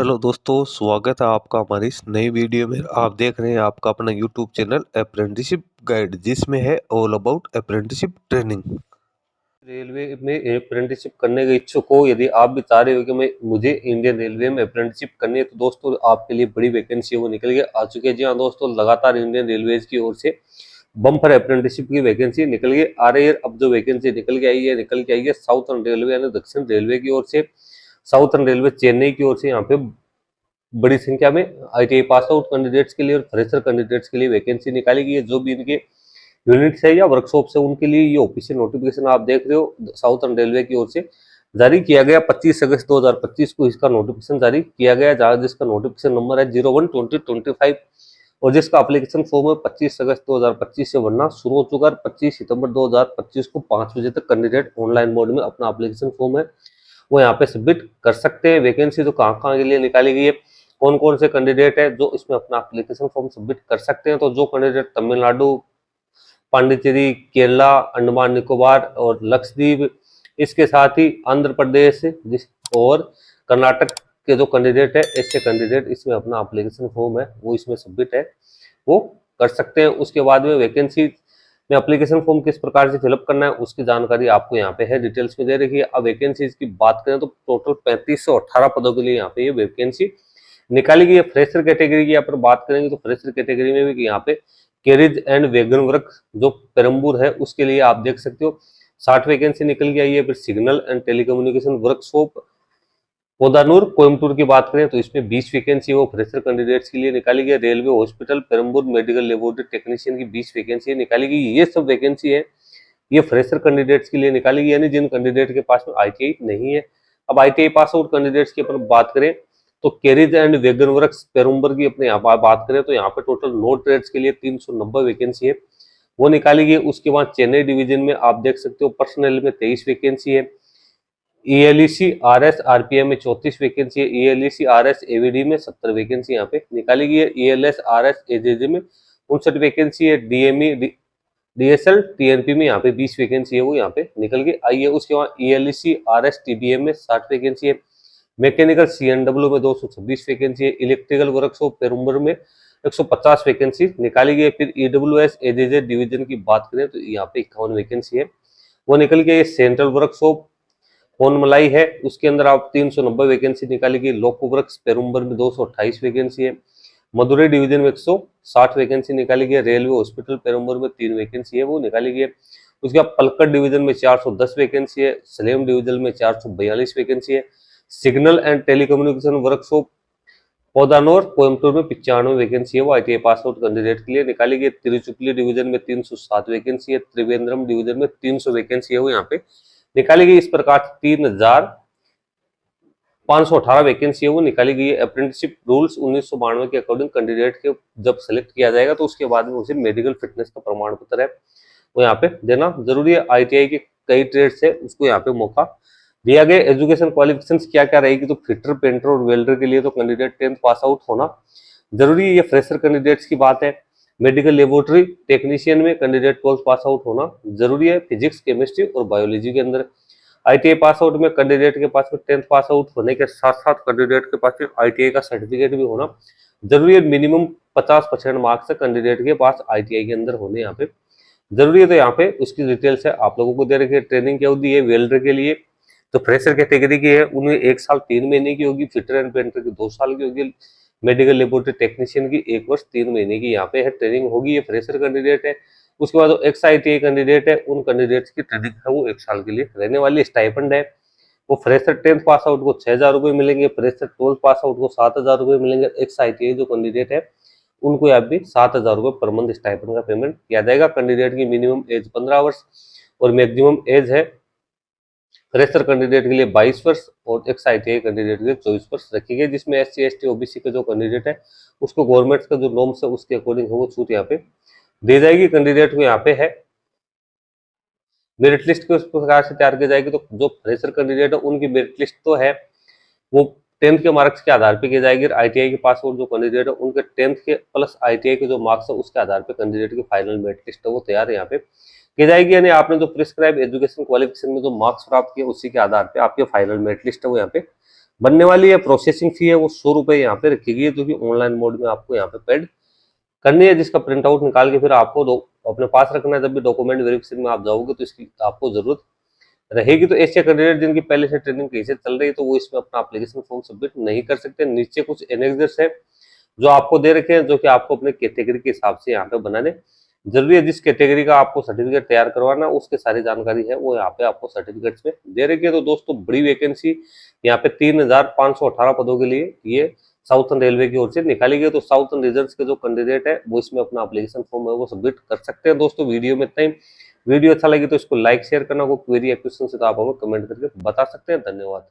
Hello दोस्तों, स्वागत है आपका हमारी इस नई वीडियो में। आप देख रहे हैं आपका अपना यूट्यूब चैनल अप्रेंटिसशिप गाइड, जिसमें है all about apprenticeship training. Railway में अप्रेंटिसशिप करने के इच्छुक हो, यदि आप भी चाह रहे हो कि मैं मुझे इंडियन रेलवे में अप्रेंटिसशिप करनी है, तो दोस्तों आपके लिए बड़ी वैकेंसी है वो निकल के आ चुकी है। जी हाँ दोस्तों, लगातार इंडियन रेलवेज की ओर से बम्पर अप्रेंटिसशिप की वैकेंसी निकल के आ रही है। अब जो वैकेंसी निकल के आई है साउथर्न रेलवे यानी दक्षिण रेलवे की ओर से। साउथर्न रेलवे चेन्नई की ओर से यहाँ पे बड़ी संख्या में आईटीआई पास आउट कैंडिडेट्स के लिए और फ्रेशर कैंडिडेट्स के लिए वैकेंसी निकाली गई है। जो भी इनके यूनिट्स है या वर्कशॉप है उनके लिए ये ऑफिशियल नोटिफिकेशन आप देख रहे हो, साउथर्न रेलवे की ओर से जारी किया गया 25 अगस्त 2025 को इसका नोटिफिकेशन जारी किया गया, जहां जिसका नोटिफिकेशन नंबर है 01/2025 और जिसका एप्लीकेशन फॉर्म है 25 अगस्त 2025 से भरना शुरू हो चुका है। 25 सितंबर 2025 को 5 बजे तक कैंडिडेट ऑनलाइन मोड में अपना एप्लीकेशन फॉर्म है वो यहाँ पे सबमिट कर सकते हैं। वैकेंसी तो कहाँ कहाँ के लिए निकाली गई है, कौन कौन से कैंडिडेट है जो इसमें अपना एप्लीकेशन फॉर्म सबमिट कर सकते हैं, तो जो कैंडिडेट तमिलनाडु, पांडिचेरी, केरला, अंडमान निकोबार और लक्षद्वीप, इसके साथ ही आंध्र प्रदेश और कर्नाटक के जो कैंडिडेट है, ऐसे कैंडिडेट इसमें अपना एप्लीकेशन फॉर्म है वो इसमें सबमिट है वो कर सकते हैं। उसके बाद में वैकेंसी में एप्लीकेशन फॉर्म किस प्रकार से फिलअप करना है उसकी जानकारी आपको यहाँ पे है डिटेल्स में दे रखी है। अब वैकेंसीज की बात करें तो टोटल 3518 पदों के लिए यहाँ पे ये वैकेंसी निकाली गई है। फ्रेशर कैटेगरी की यहाँ पर बात करेंगे तो फ्रेशर कैटेगरी में भी यहाँ पे कैरिज एंड वैगन वर्क जो पेरम्बूर है उसके लिए आप देख सकते हो 60 वैकेंसी निकल के आई है। फिर signal and telecommunication workshop Podanur Coimbatore की बात करें तो इसमें 20 वैकेंसी वो फ्रेशर कैंडिडेट्स के लिए निकाली गई। Railway hospital Perambur medical laboratory technician की 20 वैकेंसी निकाली गई। ये सब वैकेंसी है ये फ्रेशर कैंडिडेट्स के लिए निकाली गई, यानी जिन कैंडिडेट के पास में आईटीआई नहीं है। अब आईटीआई पास आउट कैंडिडेट्स की अपन बात करें तो कैरिज एंड वैगन वर्क्स पेरुम्बर की अपने यहाँ बात करें तो यहाँ पे टोटल 9 ट्रेड्स के लिए 390 वैकेंसी है वो निकाली गई। उसके बाद चेन्नई डिवीजन में आप देख सकते हो पर्सनल में 23 वैकेंसी है। ईएलईसी आरएस आरपीएम में 34 वैकेंसी है। ईएलईसी आरएस एवीडी में 70 वैकेंसी यहाँ पे निकाली गई है। ईएलएस आरएस एजेजे में 59 वैकेंसी है। डीएमई डीएसएल टीएनपी में यहाँ पे 20 वैकेंसी है वो यहाँ पे निकल के आई है। उसके बाद ईएलईसी आरएस टीबीएम में 60 वैकेंसी है। मैकेनिकल सीएनडब्ल्यू में 226 वैकेंसी है। इलेक्ट्रिकल वर्कशॉप पेरुम्बर में 150 वैकेंसी निकाली गई है। फिर ईडब्ल्यूएस एजेजे डिवीजन की बात करें तो यहाँ पे 51 वैकेंसी है वो निकल गई। सेंट्रल वर्कशॉप कोनमलाई है उसके अंदर आप 390 वैकेंसी निकाली गई। लोको वर्क्स पेरुम्बर में 228 वैकेंसी है। मदुरई डिवीजन में 160 वैकेंसी निकाली गई है। रेलवे हॉस्पिटल पेरुम्बर में 3 वैकेंसी है वो निकाली गई है। उसके बाद पलक्कड़ डिवीजन में 410 वैकेंसी है। सलेम डिवीजन में 442 वैकेंसी है। Signal and telecommunication workshop Podanur Coimbatore में 95 वैकेंसी है वो आईटीआई पास आउट कैंडिडेट के लिए निकाली गई। तिरुचिपली डिवीजन में 307 वैकेंसी है। त्रिवेंद्रम डिवीजन में 300 वैकेंसी है वो यहाँ पे निकाली गई। इस प्रकार 3518 वैकेंसी है वो निकाली गई है। अप्रेंटिसशिप रूल्स 1992 के अकॉर्डिंग कैंडिडेट के जब सेलेक्ट किया जाएगा तो उसके बाद में उसे मेडिकल फिटनेस का प्रमाण पत्र है वो यहाँ पे देना जरूरी है। आईटीआई के कई ट्रेड्स है उसको यहाँ पे मौका दिया गया। एजुकेशन क्वालिफिकेशन क्या क्या रहेगी तो फिटर, पेंटर और वेल्डर के लिए तो कैंडिडेट 10th पास आउट होना जरूरी है। ये फ्रेशर कैंडिडेट्स की बात है। मेडिकल लेबोरेटरी टेक्नीशियन में कैंडिडेट 12th पास आउट होना जरूरी है। फिजिक्स, केमिस्ट्री और बायोलॉजी के अंदर आईटीआई पास आउट में कैंडिडेट के पास में 10th पास आउट होने के साथ साथ कैंडिडेट के पास में आईटीआई का सर्टिफिकेट भी होना जरूरी है। मिनिमम 50% मार्क्स से कैंडिडेट के पास आईटीआई के अंदर होने यहाँ पे जरूरी है। तो यहाँ पे उसकी डिटेल्स है आप लोगों को दे रखी है। ट्रेनिंग की अवधि है वेल्डर के लिए तो फ्रेशर कैटेगरी की है उन्हें 1 साल 3 महीने की होगी। फिटर एंड पेंटर की 2 साल की होगी। मेडिकल लेबोरेटरी टेक्नीशियन की 1 वर्ष 3 महीने की यहाँ पे है ट्रेनिंग होगी। ये फ्रेशर कैंडिडेट है। उसके बाद एक्स आईटीआई कैंडिडेट है उन कैंडिडेट्स की ट्रेनिंग है वो 1 साल के लिए रहने वाली। स्टाइपेंड है वो फ्रेशर 10th पास आउट को 6000 रुपये मिलेंगे। फ्रेशर 12th पास आउट को 7000 रुपये मिलेंगे। एक्स आईटीआई जो कैंडिडेट है उनको यहाँ भी 7000 रुपये पर मंथ स्टाइपेंड का पेमेंट किया जाएगा। कैंडिडेट की मिनिमम एज 15 वर्ष और मैक्सिमम एज है फ्रेशर कैंडिडेट के लिए 22 वर्ष और एक्स आईटीआई कैंडिडेट के लिए 24 वर्ष रखी गई, जिसमें एससी एसटी ओबीसी के जो कैंडिडेट है उसको गवर्नमेंट का जो नॉर्म्स है उसके अकॉर्डिंग है वो छूट यहाँ पे दी जाएगी। कैंडिडेट को यहाँ पे है मेरिट लिस्ट किस प्रकार से तैयार की जाएगी तो जो फ्रेशर कैंडिडेट है उनकी मेरिट लिस्ट तो है वो 10th के मार्क्स के आधार पे की जाएगी। आईटीआई के पास जो कैंडिडेट है उनके 10th के प्लस आईटीआई के जो मार्क्स है उसके आधार पे कैंडिडेट की फाइनल मेरिट लिस्ट है वो तैयार है यहाँ पे की जाएगी। यानी आपने जो प्रिस्क्राइब एजुकेशन क्वालिफिकेशन में जो मार्क्स प्राप्त किए उसी के आधार पे आपके फाइनल मेरिट लिस्ट है वो यहाँ पे बनने वाली है। प्रोसेसिंग फी है वो 100 रुपये यहाँ पे रखी गई है, जो कि ऑनलाइन मोड में आपको यहाँ पे पेड करनी है, जिसका प्रिंट आउट निकाल के फिर आपको अपने पास रखना है। जब भी डॉक्यूमेंट वेरिफिकेशन में आप जाओगे तो इसकी आपको जरूरत रहेगी। तो ऐसे कैंडिडेट जिनकी पहले से ट्रेनिंग कहीं से चल रही है तो वो इसमें अपना एप्लीकेशन फॉर्म सबमिट नहीं कर सकते। नीचे कुछ एनेक्सर्स है जो आपको दे रखे हैं, जो कि आपको अपने कैटेगरी के हिसाब से यहाँ पे बनाने जरूरी है। जिस कैटेगरी का आपको सर्टिफिकेट तैयार करवाना उसके सारी जानकारी है वो यहाँ पे आपको सर्टिफिकेट्स में दे रखी है। तो दोस्तों बड़ी वैकेंसी यहाँ पे 3518 पदों के लिए ये साउथर्न रेलवे की ओर से निकाली गई। तो साउथर्न रीजन के जो कैंडिडेट है वो इसमें अपना एप्लीकेशन फॉर्म है वो सबमिट कर सकते हैं। दोस्तों वीडियो में इतना ही। वीडियो अच्छा लगी तो इसको लाइक शेयर करना, कोई क्वेरी या क्वेश्चन से तो आप हमें कमेंट करके बता सकते हैं। धन्यवाद।